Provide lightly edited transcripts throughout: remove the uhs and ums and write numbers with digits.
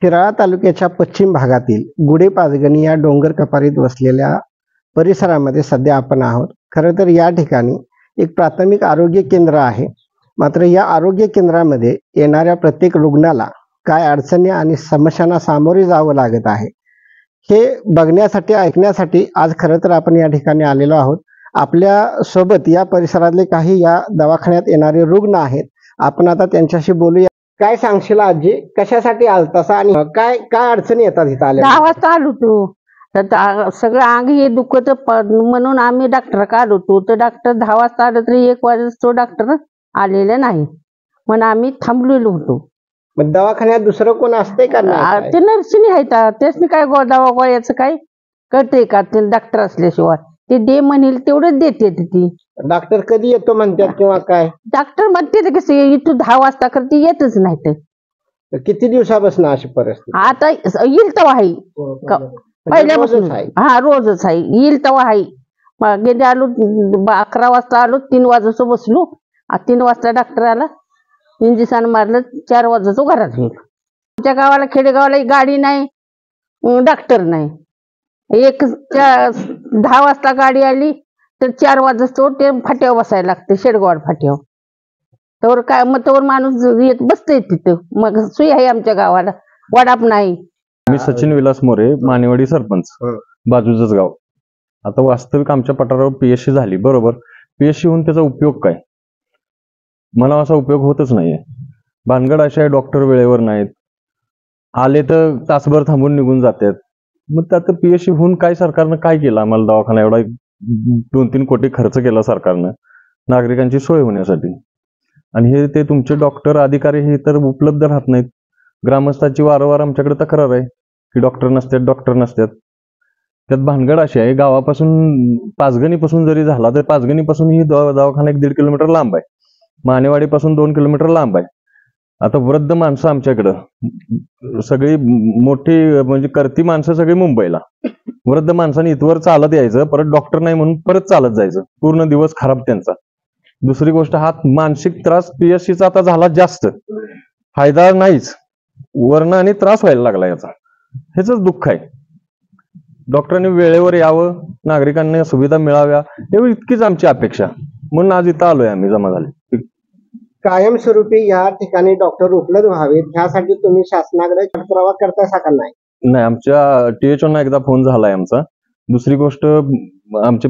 शिराळा तालुक्याच्या पश्चिम भागातील गुढे पाचगणी या डोंगर कपारीत वसलेल्या परिसरामध्ये सध्या आपण आहोत. खरं तर या ठिकाणी एक प्राथमिक आरोग्य केंद्र आहे. मात्र या आरोग्य केंद्रामध्ये येणाऱ्या प्रत्येक रुग्णाला काय अडचणी आणि समस्यांना सामोरे जावं लागत आहे हे बघण्यासाठी ऐकण्यासाठी आज खरं तर आपण या ठिकाणी आलेलो आहोत. आपल्या सोबत या परिसरातले काही या दवाखान्यात येणारे रुग्ण आहेत. आपण आता त्यांच्याशी बोलूया. काय सांगशील आजी, कशासाठी आलतासा आणि काय काय अडचणी येतात इथं आल्या? 10 वाजता आलो तू तर सगळं अंग हे दुखत म्हणून आम्ही डॉक्टर आलो होतो. तर डॉक्टर 10 वाजता आलं तरी 1 वाजता डॉक्टर आलेले नाही म्हणून आम्ही थांबलेलो होतो. मग दवाखान्यात दुसरं कोण असते का नाही? ते नर्सिनी आहेत, तेच मी काय दवा गोळ्याचं काय कळतंय का? ते डॉक्टर असल्याशिवाय ते दे म्हणेल तेवढंच देते ती. डॉक्टर कधी येतो म्हणतात किंवा काय? डॉक्टर म्हणते कसं इथं 10 वाजता करते येतच नाही. तर किती दिवसापासून अशी परिस्थिती? आता येईल तेव्हा आहे पहिल्यापासून. हा रोजच आहे, येईल तेव्हा आहे. गेले आलो 11 वाजता आलो, 3 वाजता बसलो. 3 वाजता डॉक्टर आला, इंजेक्शन मारलं, 4 वाजता घरात गेलो. आमच्या गावाला खेडेगावाला गाडी नाही, डॉक्टर नाही. 10 वाजता गाडी आली तर 4 वाजता ते फाट्यावर बसायला लागते, शेडगाव फाट्यावर. तर काय मग तोवर माणूस येत बसतंय तिथं. मग सोय आहे आमच्या गावाला, वडाप नाही. मी सचिन विलास मोरे, मानेवाडी सरपंच, बाजूचंच गाव. आता वास्तविक आमच्या पठारावर पीएससी झाली, बरोबर. पीएससी होऊन त्याचा उपयोग काय? मला असा उपयोग होतच नाहीये. भानगड अशी आहे, डॉक्टर वेळेवर नाहीत, आले तर तासभर थांबून निघून जातात. मग त्यात पीएससी होऊन काय सरकारनं काय केलं? आम्हाला दवाखाना एवढा 2-3 कोटी खर्च केला सरकारनं नागरिकांची सोय होण्यासाठी, आणि हे ते तुमचे डॉक्टर अधिकारी हे तर उपलब्ध राहत नाहीत. ग्रामस्थांची वारंवार आमच्याकडे तक्रार आहे की डॉक्टर नसतात. त्यात भानगड अशी आहे, गावापासून पाचगणीपासून जरी झाला तर पाचगणीपासून ही दवाखाना 1.5 किलोमीटर लांब आहे, मानेवाडीपासून 2 किलोमीटर लांब आहे. आता वृद्ध माणसं आमच्याकडं सगळी मोठी म्हणजे करती माणसं सगळी मुंबईला. वृद्ध माणसांनी इथवर चालत यायचं, परत डॉक्टर नाही म्हणून परत चालत जायचं, पूर्ण दिवस खराब त्यांचा. दुसरी गोष्ट, हा मानसिक त्रास पीएससीचा आता झाला जास्त, फायदा नाहीच, वर्ण आणि त्रास व्हायला लागला याचा. ह्याच दुःख आहे. डॉक्टरांनी वेळेवर यावं, नागरिकांना सुविधा मिळाव्या, एवढी इतकीच आमची अपेक्षा. म्हणून आज इथं आलोय आम्ही, जमा झाले. कायमस्वरूपी या ठिकाणी डॉक्टर उपलब्ध व्हावेत ह्यासाठी तुम्ही शासनाकडे पाठपुरावा करताय का नाही? नाही, आमच्या टीएचओना एकदा फोन झालाय आमचा. दुसरी गोष्ट, आमचे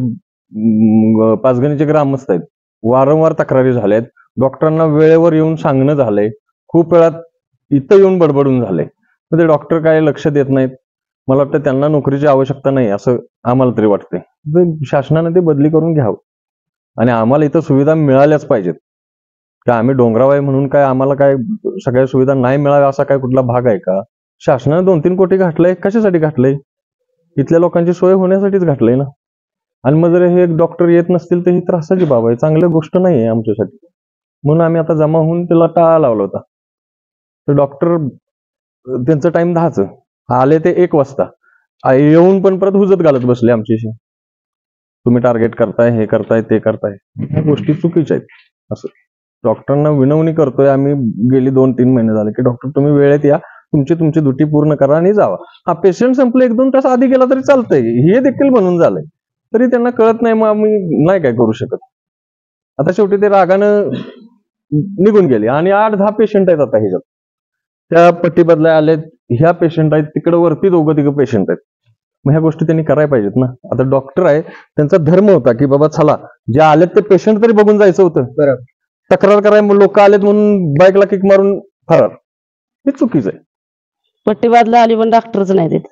पाचगणीचे ग्रामस्थ आहेत, वारंवार तक्रारी झाल्यात. डॉक्टरांना वेळेवर येऊन सांगणं झालंय, खूप वेळात इथं येऊन बडबडून झालंय. ते डॉक्टर काय लक्ष देत नाहीत. मला वाटतं त्यांना नोकरीची आवश्यकता नाही असं आम्हाला तरी वाटतंय. शासनाने ते बदली करून घ्यावं आणि आम्हाला इथं सुविधा मिळाल्याच पाहिजेत. का आम्ही डोंगराव आहे म्हणून काय आम्हाला काय सगळ्या सुविधा नाही मिळाव्या असा काय कुठला भाग आहे का? शासनाने 2-3 कोटी घातलंय, कशासाठी घातलंय? इथल्या लोकांची सोय होण्यासाठीच घातलंय ना. आणि मग जर हे डॉक्टर येत नसतील तर ही त्रासाची बाब आहे, चांगली गोष्ट नाही आहे आमच्यासाठी. म्हणून आम्ही आता जमा होऊन त्याला टाळा लावला होता. तर डॉक्टर त्यांचं टाइम 10चं, आले ते 1 वाजता, येऊन पण परत हुजत घालत बसले आमच्याशी. तुम्ही टार्गेट करताय, हे करताय, ते करताय, ह्या गोष्टी चुकीच्या आहेत. असं डॉक्टरांना विनवणी करतोय आम्ही गेली 2-3 महिने झाले की डॉक्टर तुम्ही वेळेत या, तुमची ड्युटी पूर्ण करा आणि जावा. हा पेशंट संपलं 1-2 तास आधी गेला तरी चालतंय, हे देखील म्हणून झालंय. तरी त्यांना कळत नाही, मग आम्ही नाही काय करू शकत. आता शेवटी ते रागानं निघून गेले आणि 8-10 पेशंट आहेत आता ह्याच्यात. त्या पट्टी बदलाय आले, ह्या पेशंट आहेत, तिकडे वरती 2-3 पेशंट आहेत. मग ह्या गोष्टी त्यांनी करायला पाहिजेत ना. आता डॉक्टर आहे, त्यांचा धर्म होता की बाबा चला जे आलेत ते पेशंट तरी बघून जायचं होतं. बरोबर. तक्रार करायला लोक आलेत म्हणून बाईकला किक मारून फरार, हे चुकीचं आहे. पट्टी बदला आली पण डॉक्टरच नाही देत.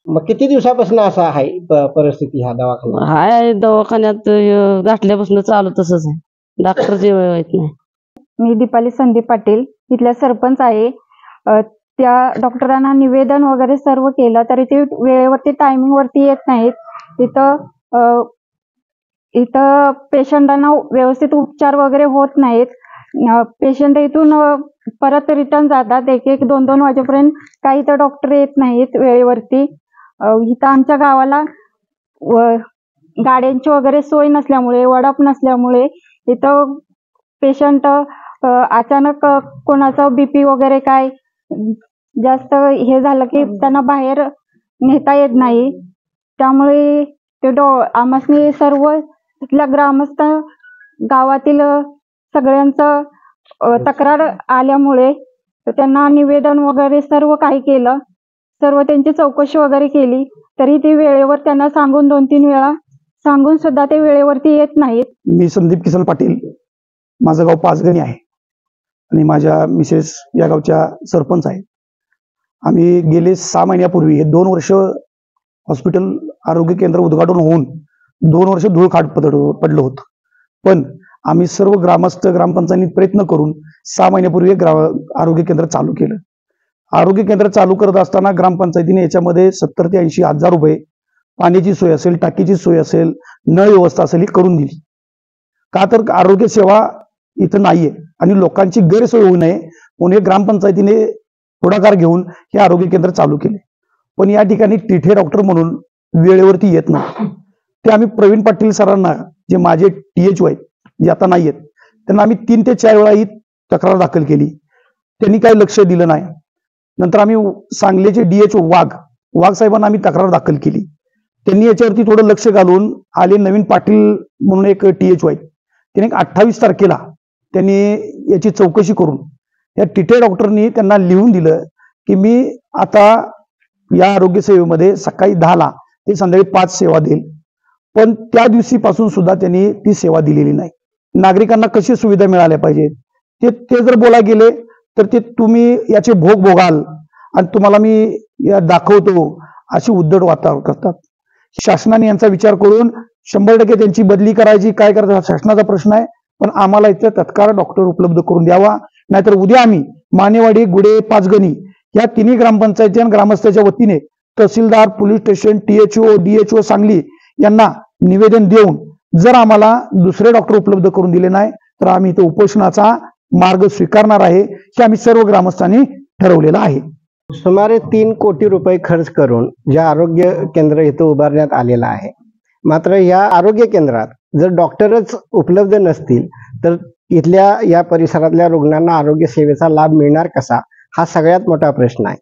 मग किती दिवसापासून असं आहे परिस्थिती ह्या दवाखान्यात? हाय दवाखान्यात गाठल्यापासून चालू तसंच आहे, डॉक्टर जे येत नाही. मी दीपाली संदीप पाटील, इथल्या सरपंच आहे. त्या डॉक्टरांना निवेदन वगैरे सर्व केलं तरी ते वेळेवरती टायमिंग वरती येत नाहीत. इथं पेशंटांना व्यवस्थित उपचार वगैरे होत नाहीत. पेशंट इथून परत रिटर्न जातात 1-2 वाजेपर्यंत. काही तर डॉक्टर येत नाहीत वेळेवरती. इथं आमच्या गावाला गाड्यांची वगैरे सोय नसल्यामुळे, वडाप नसल्यामुळे इथं पेशंट अचानक कोणाचा बीपी वगैरे काय जास्त हे झालं की त्यांना बाहेर नेता येत नाही. त्यामुळे ते आम्हासनी सर्व तिथल्या ग्रामस्थ गावातील सगळ्यांचं तक्रार आल्यामुळे त्यांना निवेदन वगैरे सर्व काही केलं. सर्व त्यांची चौकशी वगैरे केली तरी ते वेळेवर त्यांना सांगून 2-3 वेळा सांगून सुद्धा ते वेळेवरती येत नाहीत. मी संदीप किसन पाटील, माझं गाव पाचगणी आहे आणि माझ्या मिसेस या गावच्या सरपंच आहेत. आम्ही गेले 6 महिन्यापूर्वी हे 2 वर्ष हॉस्पिटल आरोग्य केंद्र उद्घाटन होऊन 2 वर्ष धूळखाट पडलं होतं. पण आम्ही सर्व ग्रामस्थ ग्रामपंचायतीत प्रयत्न करून 6 महिन्यापूर्वी आरोग्य केंद्र चालू केलं. आरोग्य केंद्र चालू करत असताना ग्रामपंचायतीने याच्यामध्ये 70 ते 80 हजार रुपये पाण्याची सोय असेल, टाकीची सोय असेल, नळ व्यवस्था असेल ही करून दिली. का तर आरोग्य सेवा इथं नाहीये आणि लोकांची गैरसोय होऊ नये म्हणून हे ग्रामपंचायतीने पुढाकार घेऊन हे आरोग्य केंद्र चालू केले. पण या ठिकाणी तिथे डॉक्टर म्हणून वेळेवरती येत नाही. ते आम्ही प्रवीण पाटील सरांना, जे माझे THO आहेत, जे आता नाही आहेत, त्यांना आम्ही 3 ते 4 वेळा ही तक्रार दाखल केली. त्यांनी काही लक्ष दिलं नाही. नंतर आम्ही सांगलीचे DHO वाघ साहेबांना आम्ही तक्रार दाखल केली. त्यांनी याच्यावरती थोडं लक्ष घालून आले नवीन पाटील म्हणून एक THO आहेत, त्यांनी 28 तारखेला त्यांनी याची चौकशी करून या तिथे डॉक्टरनी त्यांना लिहून दिलं की मी आता या आरोग्य सेवेमध्ये सकाळी 10ला ते संध्याकाळी 5 सेवा देईल. पण त्या दिवशीपासून सुद्धा त्यांनी ती सेवा दिलेली नाही. नागरिकांना कशी सुविधा मिळाल्या पाहिजेत ते जर बोला गेले तर ते तुम्ही याचे भोग भोगाल आणि तुम्हाला मी या दाखवतो अशी उद्धट वातावरण करतात. शासनाने यांचा विचार करून 100% त्यांची बदली करायची, काय करायचं हा शासनाचा प्रश्न आहे. पण आम्हाला इथे तत्काळ डॉक्टर उपलब्ध करून द्यावा, नाहीतर उद्या आम्ही मानेवाडी, गुडे, पाचगणी या तिन्ही ग्रामपंचायती आणि ग्रामस्थांच्या वतीने तहसीलदार, police station, THO, DHO Sangli यांना निवेदन देऊन जर आम्हाला दुसरे डॉक्टर उपलब्ध करून दिले नाही तर आम्ही इथे उपोषणाचा मार्ग स्वीकारणार आहे, हे आम्ही सर्व ग्रामस्थांनी ठरवलेलं आहे. सुमारे 3 कोटी रुपये खर्च करून जे आरोग्य केंद्र इथं उभारण्यात आलेलं आहे, मात्र या आरोग्य केंद्रात जर डॉक्टरच उपलब्ध नसतील तर इथल्या या परिसरातल्या रुग्णांना आरोग्य सेवेचा लाभ मिळणार कसा, हा सगळ्यात मोठा प्रश्न आहे.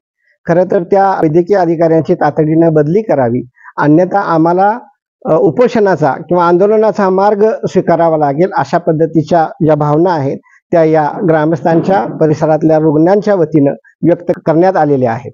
खरं तर त्या वैद्यकीय अधिकाऱ्यांची तातडीने बदली करावी, अन्यथा आम्हाला उपोषणाचा किंवा आंदोलनाचा मार्ग स्वीकारावा लागेल, अशा पद्धतीच्या ज्या भावना आहेत त्या या ग्रामस्थांच्या परिसरातल्या रुग्णांच्या वतीनं व्यक्त करण्यात आलेल्या आहेत.